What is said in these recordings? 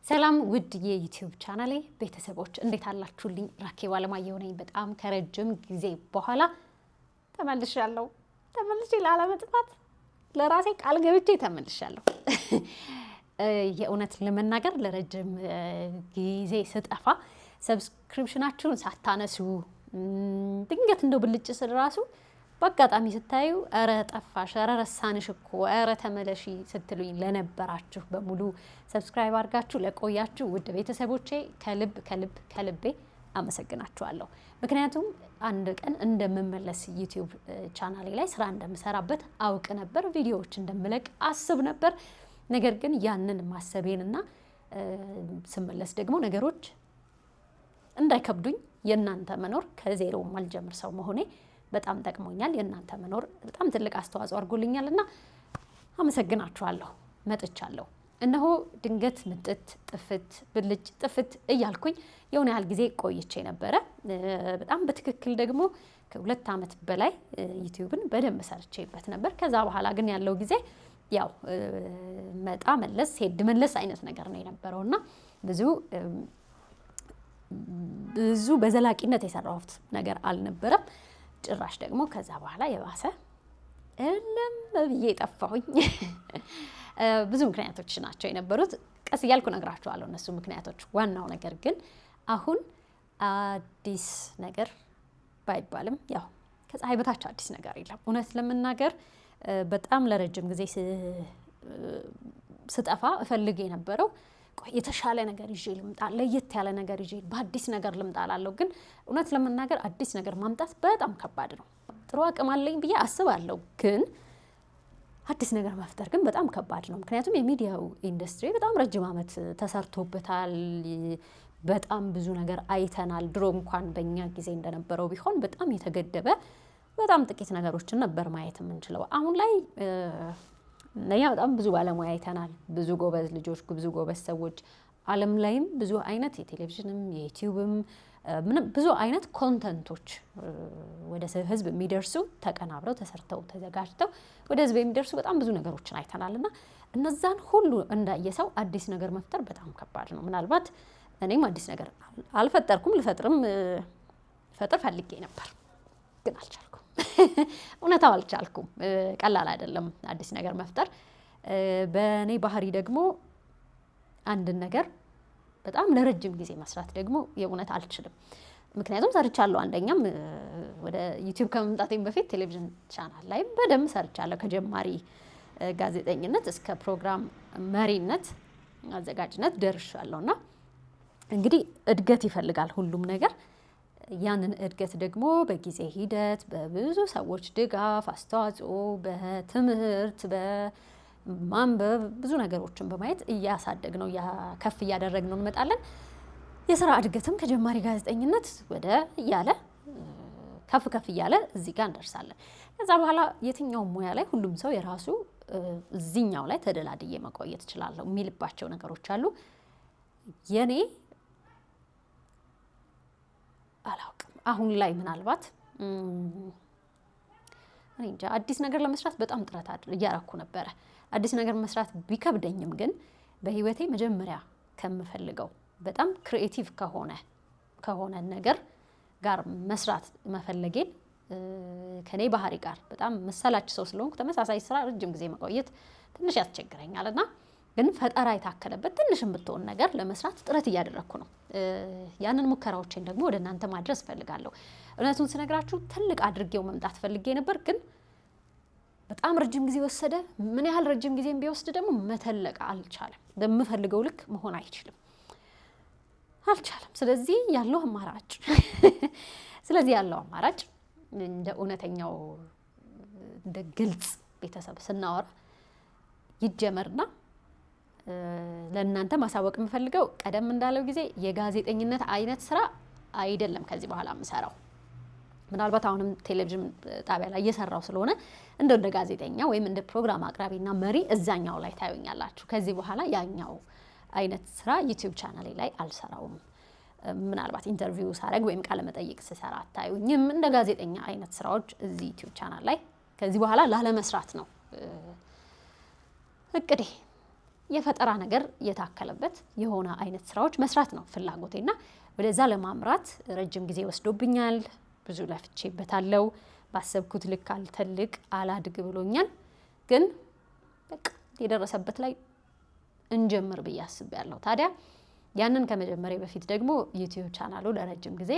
ሰላም ውድ የዩቲዩብ ቻናሌ ቤተሰቦች እንዴት አላችሁልኝ? ራኬብ አለማየሁ ነኝ። በጣም ከረጅም ጊዜ በኋላ ተመልሻለሁ። ላለመጥፋት ለራሴ ቃል ገብቼ ተመልሻለሁ። የእውነት ለመናገር ለረጅም ጊዜ ስጠፋ ሰብስክሪፕሽናችሁን ሳታነሱ ድንገት እንደው ብልጭ ስል ራሱ በአጋጣሚ ስታዩ አረ ጠፋሽ፣ አረ ረሳንሽ እኮ፣ አረ ተመለሺ ስትሉኝ ለነበራችሁ በሙሉ ሰብስክራይብ አድርጋችሁ ለቆያችሁ ውድ ቤተሰቦቼ ከልቤ አመሰግናችኋለሁ። ምክንያቱም አንድ ቀን እንደምመለስ ዩቲዩብ ቻናሌ ላይ ስራ እንደምሰራበት አውቅ ነበር፣ ቪዲዮዎች እንደምለቅ አስብ ነበር። ነገር ግን ያንን ማሰቤንና ስመለስ ደግሞ ነገሮች እንዳይከብዱኝ የእናንተ መኖር ከዜሮ ማልጀምር ሰው መሆኔ በጣም ጠቅሞኛል። የእናንተ መኖር በጣም ትልቅ አስተዋጽኦ አድርጎልኛልና አመሰግናችኋለሁ። መጥቻለሁ። እነሆ ድንገት ምጥት ጥፍት ብልጭ ጥፍት እያልኩኝ የሆነ ያህል ጊዜ ቆይቼ ነበረ። በጣም በትክክል ደግሞ ከ2 ዓመት በላይ ዩቲዩብን በደንብ ሰርቼበት ነበር። ከዛ በኋላ ግን ያለው ጊዜ ያው መጣ መለስ ሄድ መለስ አይነት ነገር ነው የነበረውና ብዙ በዘላቂነት የሰራሁት ነገር አልነበረም። ጭራሽ ደግሞ ከዛ በኋላ የባሰ እለም ብዬ ጠፋሁኝ። ብዙ ምክንያቶች ናቸው የነበሩት። ቀስ እያልኩ ነግራችኋለሁ እነሱ ምክንያቶች። ዋናው ነገር ግን አሁን አዲስ ነገር ባይባልም ያው ከፀሐይ በታች አዲስ ነገር የለም። እውነት ለመናገር በጣም ለረጅም ጊዜ ስጠፋ እፈልግ የነበረው የተሻለ ነገር ይዤ ልምጣ፣ ለየት ያለ ነገር ይዤ በአዲስ ነገር ልምጣ እላለሁ። ግን እውነት ለመናገር አዲስ ነገር ማምጣት በጣም ከባድ ነው። ጥሩ አቅም አለኝ ብዬ አስባለሁ፣ ግን አዲስ ነገር መፍጠር ግን በጣም ከባድ ነው። ምክንያቱም የሚዲያው ኢንዱስትሪ በጣም ረጅም ዓመት ተሰርቶበታል። በጣም ብዙ ነገር አይተናል። ድሮ እንኳን በእኛ ጊዜ እንደነበረው ቢሆን በጣም የተገደበ በጣም ጥቂት ነገሮችን ነበር ማየት የምንችለው። አሁን ላይ እኛ በጣም ብዙ ባለሙያ አይተናል። ብዙ ጎበዝ ልጆች፣ ብዙ ጎበዝ ሰዎች፣ ዓለም ላይም ብዙ አይነት የቴሌቪዥንም የዩቲዩብም ብዙ አይነት ኮንተንቶች ወደ ህዝብ የሚደርሱ ተቀናብረው ተሰርተው ተዘጋጅተው ወደ ህዝብ የሚደርሱ በጣም ብዙ ነገሮችን አይተናልና እነዛን ሁሉ እንዳየሰው አዲስ ነገር መፍጠር በጣም ከባድ ነው። ምናልባት እኔም አዲስ ነገር አልፈጠርኩም፣ ልፈጥር ፈልጌ ነበር ግን አልቻልኩም። እውነታው አልቻልኩም። ቀላል አይደለም አዲስ ነገር መፍጠር። በእኔ ባህሪ ደግሞ አንድን ነገር በጣም ለረጅም ጊዜ መስራት ደግሞ የእውነት አልችልም። ምክንያቱም ሰርቻለሁ። አንደኛም ወደ ዩቲዩብ ከመምጣቴም በፊት ቴሌቪዥን ቻናል ላይ በደንብ ሰርቻለሁ። ከጀማሪ ጋዜጠኝነት እስከ ፕሮግራም መሪነት፣ አዘጋጅነት ደርሻለሁና እንግዲህ እድገት ይፈልጋል ሁሉም ነገር። ያንን እድገት ደግሞ በጊዜ ሂደት በብዙ ሰዎች ድጋፍ፣ አስተዋጽኦ፣ በትምህርት በማንበብ ብዙ ነገሮችን በማየት እያሳደግ ነው ከፍ እያደረግ ነው እንመጣለን። የስራ እድገትም ከጀማሪ ጋዜጠኝነት ወደ እያለ ከፍ እያለ እዚህ ጋር እንደርሳለን። ከዛ በኋላ የትኛውም ሙያ ላይ ሁሉም ሰው የራሱ እዚህኛው ላይ ተደላድዬ መቆየት እችላለሁ የሚልባቸው ነገሮች አሉ። የኔ አላውቅም። አሁን ላይ ምናልባት እኔ እንጃ አዲስ ነገር ለመስራት በጣም ጥረት እያረኩ ነበረ። አዲስ ነገር መስራት ቢከብደኝም ግን በህይወቴ መጀመሪያ ከምፈልገው በጣም ክሪኤቲቭ ከሆነ ነገር ጋር መስራት መፈለጌን ከኔ ባህሪ ጋር በጣም መሰላች ሰው ስለሆንኩ ተመሳሳይ ስራ ረጅም ጊዜ መቆየት ትንሽ ያስቸግረኛልና ግን ፈጠራ የታከለበት ትንሽም ብትሆን ነገር ለመስራት ጥረት እያደረኩ ነው። ያንን ሙከራዎችን ደግሞ ወደ እናንተ ማድረስ ፈልጋለሁ። እውነቱን ስነግራችሁ ትልቅ አድርጌው መምጣት ፈልጌ ነበር፣ ግን በጣም ረጅም ጊዜ ወሰደ። ምን ያህል ረጅም ጊዜም ቢወስድ ደግሞ መተለቅ አልቻለም። በምፈልገው ልክ መሆን አልቻለም። ስለዚህ ያለው አማራጭ እንደ እውነተኛው እንደ ግልጽ ቤተሰብ ስናወራ ይጀመርና ለእናንተ ማሳወቅ የምፈልገው ቀደም እንዳለው ጊዜ የጋዜጠኝነት አይነት ስራ አይደለም ከዚህ በኋላ የምሰራው። ምናልባት አሁንም ቴሌቪዥን ጣቢያ ላይ እየሰራው ስለሆነ እንደ ጋዜጠኛ ወይም እንደ ፕሮግራም አቅራቢና መሪ እዛኛው ላይ ታዩኛላችሁ። ከዚህ በኋላ ያኛው አይነት ስራ ዩቲዩብ ቻናሌ ላይ አልሰራውም። ምናልባት ኢንተርቪው ሳረግ ወይም ቃለ መጠይቅ ስሰራ አታዩኝም። እንደ ጋዜጠኛ አይነት ስራዎች እዚህ ዩቲዩብ ቻናል ላይ ከዚህ በኋላ ላለመስራት ነው እቅዴ። የፈጠራ ነገር የታከለበት የሆነ አይነት ስራዎች መስራት ነው ፍላጎቴና ወደዛ ለማምራት ረጅም ጊዜ ወስዶብኛል። ብዙ ለፍቼበታለሁ። ባሰብኩት ልክ አልተልቅ አላድግ ብሎኛል። ግን በቃ የደረሰበት ላይ እንጀምር ብዬ አስቤያለሁ። ታዲያ ያንን ከመጀመሪያ በፊት ደግሞ ዩቲዩብ ቻናሉ ለረጅም ጊዜ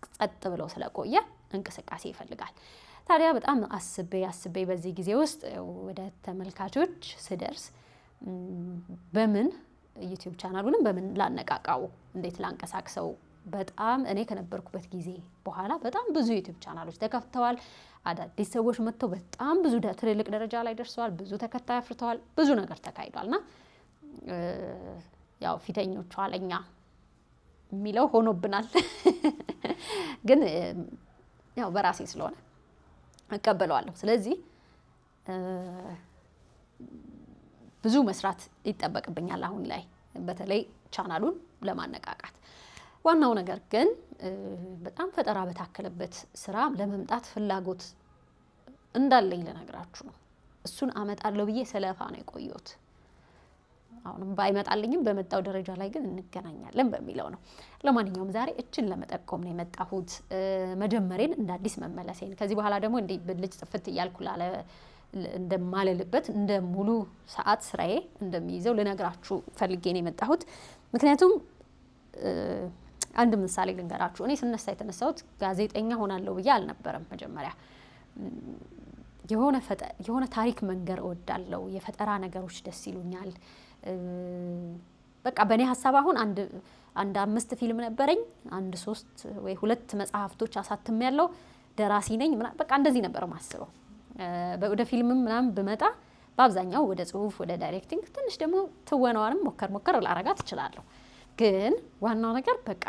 ጸጥ ብሎ ስለቆየ እንቅስቃሴ ይፈልጋል። ታዲያ በጣም አስቤ በዚህ ጊዜ ውስጥ ወደ ተመልካቾች ስደርስ በምን ዩቲዩብ ቻናሉንም በምን ላነቃቃው እንዴት ላንቀሳቅሰው በጣም እኔ ከነበርኩበት ጊዜ በኋላ በጣም ብዙ ዩቲዩብ ቻናሎች ተከፍተዋል። አዳዲስ ሰዎች መጥተው በጣም ብዙ ትልልቅ ደረጃ ላይ ደርሰዋል። ብዙ ተከታይ አፍርተዋል። ብዙ ነገር ተካሂዷልና ያው ፊተኞቹ አለኛ የሚለው ሆኖብናል። ግን ያው በራሴ ስለሆነ እቀበለዋለሁ። ስለዚህ ብዙ መስራት ይጠበቅብኛል አሁን ላይ በተለይ ቻናሉን ለማነቃቃት። ዋናው ነገር ግን በጣም ፈጠራ በታከለበት ስራ ለመምጣት ፍላጎት እንዳለኝ ልነግራችሁ ነው። እሱን አመጣለሁ ብዬ ሰለፋ ነው የቆየሁት። አሁንም ባይመጣልኝም በመጣው ደረጃ ላይ ግን እንገናኛለን በሚለው ነው። ለማንኛውም ዛሬ እችን ለመጠቆም ነው የመጣሁት። መጀመሪያን እንደ አዲስ መመለሴን ከዚህ በኋላ ደግሞ እንደ ብልጭ ጥፍት እያልኩ እንደማልልበት እንደ ሙሉ ሰዓት ስራዬ እንደሚይዘው ልነግራችሁ ፈልጌ ነው የመጣሁት። ምክንያቱም አንድ ምሳሌ ልንገራችሁ። እኔ ስነሳ የተነሳሁት ጋዜጠኛ ሆናለሁ ብዬ አልነበረም። መጀመሪያ የሆነ ታሪክ መንገር እወዳለሁ። የፈጠራ ነገሮች ደስ ይሉኛል። በቃ በእኔ ሀሳብ አሁን አንድ 5 ፊልም ነበረኝ። 3 ወይ 2 መጽሐፍቶች አሳትሜያለሁ። ደራሲ ነኝ። በቃ እንደዚህ ነበር ማስበው። ወደ ፊልምም ምናምን ብመጣ በአብዛኛው ወደ ጽሁፍ ወደ ዳይሬክቲንግ ትንሽ ደግሞ ትወናዋንም ሞከር ላረጋት እችላለሁ። ግን ዋናው ነገር በቃ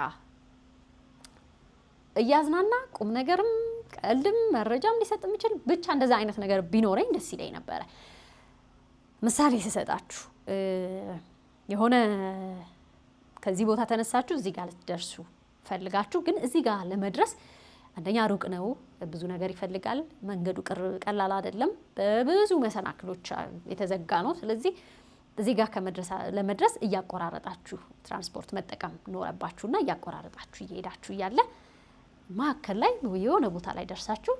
እያዝናና ቁም ነገርም ቀልድም መረጃም ሊሰጥ የሚችል ብቻ እንደዛ አይነት ነገር ቢኖረኝ ደስ ይለኝ ነበረ። ምሳሌ ስሰጣችሁ የሆነ ከዚህ ቦታ ተነሳችሁ እዚህ ጋር ልትደርሱ ፈልጋችሁ ግን እዚህ ጋር ለመድረስ አንደኛ ሩቅ ነው፣ ብዙ ነገር ይፈልጋል። መንገዱ ቀላል አይደለም፣ በብዙ መሰናክሎች የተዘጋ ነው። ስለዚህ እዚህ ጋር ለመድረስ እያቆራረጣችሁ ትራንስፖርት መጠቀም ኖረባችሁና እያቆራረጣችሁ እየሄዳችሁ እያለ ማከል ላይ የሆነ ቦታ ላይ ደርሳችሁ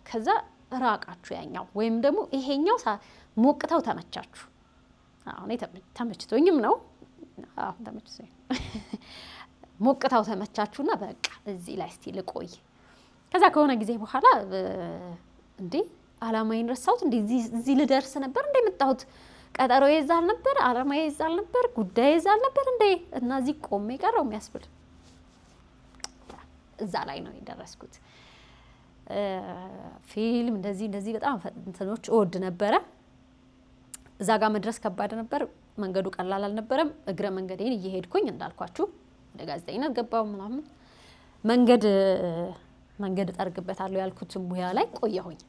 ከዛ ራቃችሁ ያኛው ወይም ደግሞ ይሄኛው ሞቅታው ተመቻችሁ። አሁን ተመችቶኝም ነው። ተመችቶኝ ሞቅታው ተመቻችሁና በቃ እዚህ ላይ እስቲ ልቆይ። ከዛ ከሆነ ጊዜ በኋላ እንዴ አላማዬን ረሳሁት እንዴ እዚህ ልደርስ ነበር እንዴ መጣሁት ቀጠሮ ይዛል ነበር አላማዬ ይዛል ነበር ጉዳይ ይዛል ነበር እንዴ እና እዚህ ቆሜ ቀረው የሚያስብል እዛ ላይ ነው የደረስኩት። ፊልም እንደዚህ በጣም እንትኖች እወድ ነበረ። እዛ ጋር መድረስ ከባድ ነበር። መንገዱ ቀላል አልነበረም። እግረ መንገዴን እየሄድኩኝ እንዳልኳችሁ ወደ ጋዜጠኝነት ገባው ምናምን መንገድ ጠርግበታለሁ ያልኩት ሙያ ላይ ቆየሁኝ።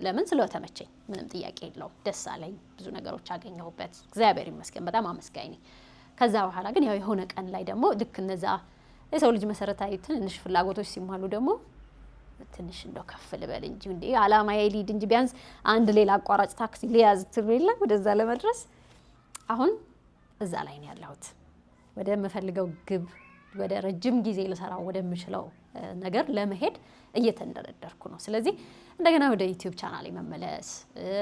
ለምን ስለተመቸኝ ምንም ጥያቄ የለውም። ደስ አለኝ። ብዙ ነገሮች አገኘሁበት። እግዚአብሔር ይመስገን በጣም አመስጋኝ ነኝ። ከዛ በኋላ ግን ያው የሆነ ቀን ላይ ደግሞ ልክ እነዛ የሰው ልጅ መሰረታዊ ትንሽ ፍላጎቶች ሲሟሉ ደግሞ ትንሽ እንደው ከፍ ልበል እንጂ እንዴ አላማዬ ሊድ እንጂ ቢያንስ አንድ ሌላ አቋራጭ ታክሲ ሊያዝ ትርሌላ ወደዛ ለመድረስ አሁን እዛ ላይ ነው ያለሁት። ወደ መፈልገው ግብ ወደ ረጅም ጊዜ ልሰራው ወደምችለው ነገር ለመሄድ እየተንደረደርኩ ነው። ስለዚህ እንደገና ወደ ዩቲዩብ ቻናሌ መመለስ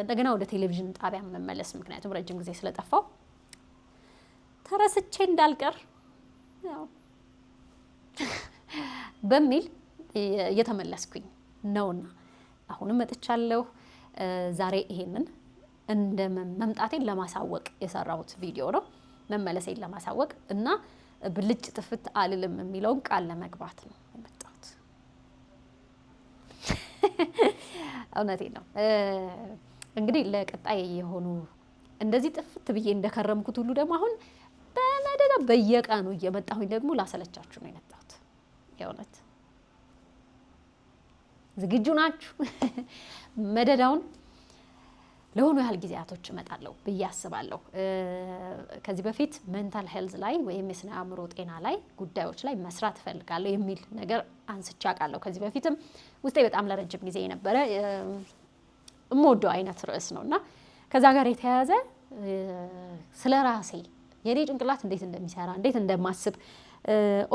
እንደገና ወደ ቴሌቪዥን ጣቢያ መመለስ ምክንያቱም ረጅም ጊዜ ስለጠፋው ተረስቼ እንዳልቀር ያው በሚል እየተመለስኩኝ ነውና አሁንም መጥቻለሁ። ዛሬ ይሄንን እንደ መምጣቴን ለማሳወቅ የሰራሁት ቪዲዮ ነው። መመለሴን ለማሳወቅ እና ብልጭ ጥፍት አልልም የሚለውን ቃል ለመግባት ነው የመጣሁት። እውነቴን ነው። እንግዲህ ለቀጣይ የሆኑ እንደዚህ ጥፍት ብዬ እንደከረምኩት ሁሉ ደግሞ አሁን በመደዳ በየቀኑ እየመጣሁኝ ደግሞ ላሰለቻችሁ ነው የመጣሁት። የእውነት ዝግጁ ናችሁ? መደዳውን ለሆኑ ያህል ጊዜያቶች እመጣለሁ ብዬ አስባለሁ። ከዚህ በፊት ሜንታል ሄልዝ ላይ ወይም የስነ አእምሮ ጤና ላይ ጉዳዮች ላይ መስራት እፈልጋለሁ የሚል ነገር አንስቼ አውቃለሁ። ከዚህ በፊትም ውስጤ በጣም ለረጅም ጊዜ የነበረ የምወደው አይነት ርዕስ ነውና ከዛ ጋር የተያያዘ ስለ ራሴ የኔ ጭንቅላት እንዴት እንደሚሰራ እንዴት እንደማስብ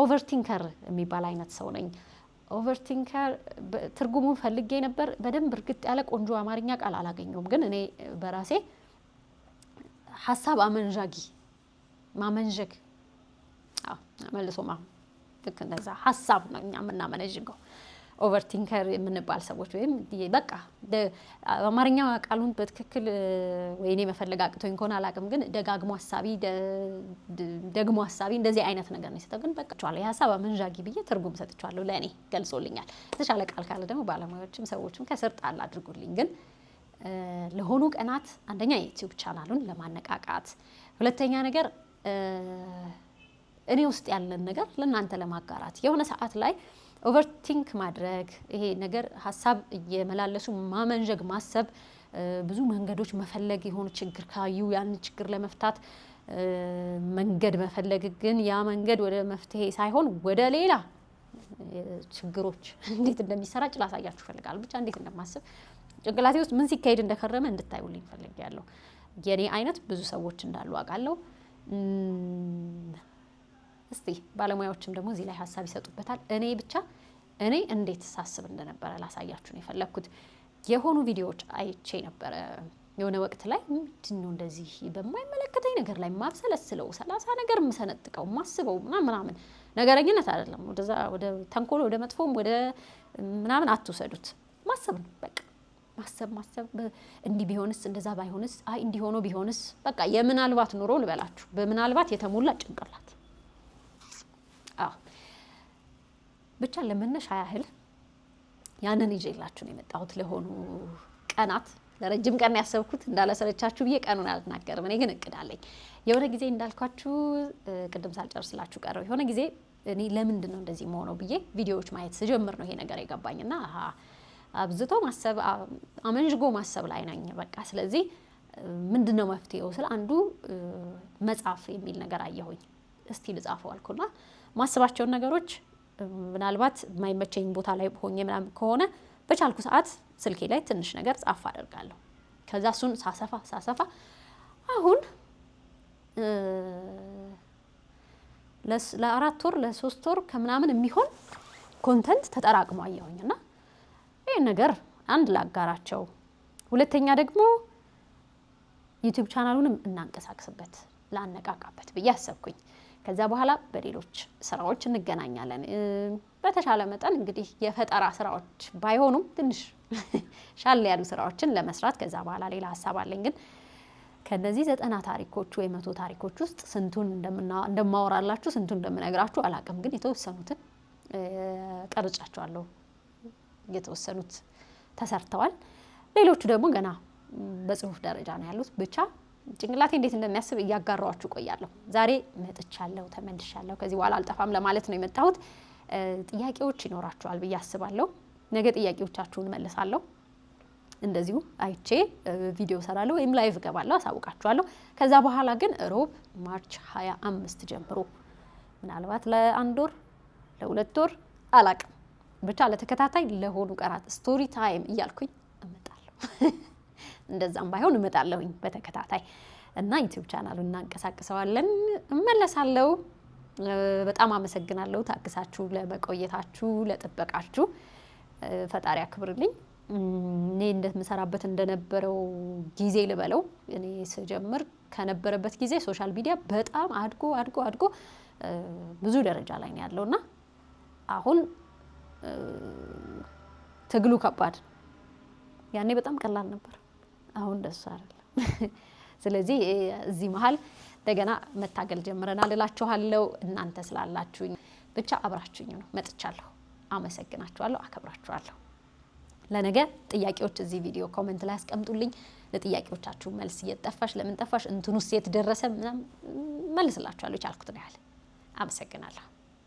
ኦቨርቲንከር የሚባል አይነት ሰው ነኝ። ኦቨርቲንከር ትርጉሙን ፈልጌ ነበር በደንብ እርግጥ ያለ ቆንጆ አማርኛ ቃል አላገኘውም። ግን እኔ በራሴ ሐሳብ አመንዣጊ ማመንዠግ መልሶ ልክ እንደዛ ሐሳብ ነው እኛ የምናመነዥገው ኦቨርቲንከር የምንባል ሰዎች ወይም በቃ አማርኛ ቃሉን በትክክል ወይኔ መፈለግ አቅቶኝ እንኳን አላቅም። ግን ደጋግሞ ሐሳቢ እንደዚህ አይነት ነገር ነው ሲተገን በቃቻለሁ የሐሳብ አመንዣጊ ብዬ ትርጉም ሰጥቻለሁ። ለኔ ገልጾልኛል። የተሻለ ቃል ካለ ደግሞ ባለሙያዎችም ሰዎችም ከስር ጣል አድርጉልኝ። ግን ለሆኑ ቀናት አንደኛ የዩቲዩብ ቻናሉን ለማነቃቃት፣ ሁለተኛ ነገር እኔ ውስጥ ያለን ነገር ለእናንተ ለማጋራት የሆነ ሰዓት ላይ ኦቨርቲንክ ማድረግ ይሄ ነገር ሐሳብ እየመላለሱ ማመንዠግ ማሰብ ብዙ መንገዶች መፈለግ የሆነ ችግር ካዩ ያን ችግር ለመፍታት መንገድ መፈለግ ግን ያ መንገድ ወደ መፍትሄ ሳይሆን ወደ ሌላ ችግሮች እንዴት እንደሚሰራጭ ላሳያችሁ ፈልጋለሁ። ብቻ እንዴት እንደማስብ ጭንቅላቴ ውስጥ ምን ሲካሄድ እንደከረመ እንድታዩልኝ ፈልጋለሁ። የኔ አይነት ብዙ ሰዎች እንዳሉ አውቃለሁ። እስቲ ባለሙያዎችም ደግሞ እዚህ ላይ ሐሳብ ይሰጡበታል። እኔ እንዴት ሳስብ እንደነበረ ላሳያችሁ ነው የፈለኩት። የሆኑ ቪዲዮዎች አይቼ ነበረ የሆነ ወቅት ላይ ምንድነው እንደዚህ በማይመለከተኝ ነገር ላይ ማብሰለስለው 30 ነገር ምሰነጥቀው ማስበው ምናምን ነገረኝነት አይደለም። ወደ ተንኮል ወደ መጥፎም ወደ ምናምን አትወሰዱት። ማሰብ ነው በቃ ማሰብ እንዲህ ቢሆንስ እንደዛ ባይሆንስ እንዲህ ሆኖ ቢሆንስ በቃ የምናልባት ኑሮ ልበላችሁ በምናልባት የተሞላ ጭንቅላት ብቻ ለመነሻ ያህል ያንን ይዤላችሁ ነው የመጣሁት። ለሆኑ ቀናት ለረጅም ቀን ያሰብኩት እንዳላሰለቻችሁ ብዬ ቀኑን አልናገርም። እኔ ግን እቅድ አለኝ። የሆነ ጊዜ እንዳልኳችሁ ቅድም ሳልጨርስላችሁ ቀረው። የሆነ ጊዜ እኔ ለምንድን ነው እንደዚህ መሆነው ብዬ ቪዲዮዎች ማየት ስጀምር ነው ይሄ ነገር የገባኝና አብዝቶ ማሰብ አመንዥጎ ማሰብ ላይ ነኝ በቃ። ስለዚህ ምንድነው መፍትሄው ስለ አንዱ መጻፍ የሚል ነገር አየሁኝ። እስቲ ልጻፈው አልኩና ማስባቸውን ነገሮች ምናልባት የማይመቸኝ ቦታ ላይ ሆኜ ምናምን ከሆነ በቻልኩ ሰዓት ስልኬ ላይ ትንሽ ነገር ጻፍ አደርጋለሁ። ከዛ እሱን ሳሰፋ አሁን ለ4 ወር ለ3 ወር ከምናምን የሚሆን ኮንተንት ተጠራቅሞ አየሁኝና ይሄ ነገር አንድ ላጋራቸው፣ ሁለተኛ ደግሞ ዩቲዩብ ቻናሉንም እናንቀሳቅስበት ላነቃቃበት ብዬ አሰብኩኝ። ከዛ በኋላ በሌሎች ስራዎች እንገናኛለን። በተሻለ መጠን እንግዲህ የፈጠራ ስራዎች ባይሆኑም ትንሽ ሻል ያሉ ስራዎችን ለመስራት ከዛ በኋላ ሌላ ሐሳብ አለኝ። ግን ከነዚህ 90 ታሪኮች ወይ 100 ታሪኮች ውስጥ ስንቱን እንደማወራላችሁ ስንቱን እንደምነግራችሁ አላቅም። ግን የተወሰኑትን ቀርጫቸዋለሁ። የተወሰኑት ተሰርተዋል። ሌሎቹ ደግሞ ገና በጽሁፍ ደረጃ ነው ያሉት። ብቻ ጭንቅላቴ እንዴት እንደሚያስብ እያጋራዋችሁ ቆያለሁ። ዛሬ መጥቻለሁ፣ ተመልሻለሁ። ከዚህ በኋላ አልጠፋም ለማለት ነው የመጣሁት። ጥያቄዎች ይኖራችኋል ብዬ አስባለሁ። ነገ ጥያቄዎቻችሁን መልሳለሁ። እንደዚሁ አይቼ ቪዲዮ ሰራለሁ ወይም ላይቭ ገባለሁ፣ አሳውቃችኋለሁ። ከዛ በኋላ ግን ሮብ ማርች 25 ጀምሮ ምናልባት ለ1 ወር ለ2 ወር አላቅም ብቻ ለተከታታይ ለሆኑ ቀናት ስቶሪ ታይም እያልኩኝ እመጣለሁ። እንደዛም ባይሆን እመጣለሁኝ በተከታታይ እና ዩቲዩብ ቻናሉን እናንቀሳቅሰዋለን። እመለሳለሁ። በጣም አመሰግናለሁ ታግሳችሁ ለመቆየታችሁ ለጥበቃችሁ። ፈጣሪ ያክብርልኝ። እኔ እንደምሰራበት እንደነበረው ጊዜ ልበለው እኔ ስጀምር ከነበረበት ጊዜ ሶሻል ሚዲያ በጣም አድጎ ብዙ ደረጃ ላይ ነው ያለውና አሁን ትግሉ ከባድ። ያኔ በጣም ቀላል ነበር፣ አሁን ደስ አይደለም። ስለዚህ እዚህ መሀል እንደገና መታገል ጀምረናል እላችኋለሁ። እናንተ ስላላችሁኝ ብቻ አብራችሁኝ ነው መጥቻለሁ። አመሰግናችኋለሁ፣ አከብራችኋለሁ። ለነገ ጥያቄዎች እዚህ ቪዲዮ ኮሜንት ላይ አስቀምጡልኝ። ለጥያቄዎቻችሁ መልስ እየጠፋሽ ለምን ጠፋሽ እንትኑስ የት ደረሰ ምናምን መልስላችኋለሁ። ቻልኩት ነው ያህል። አመሰግናለሁ።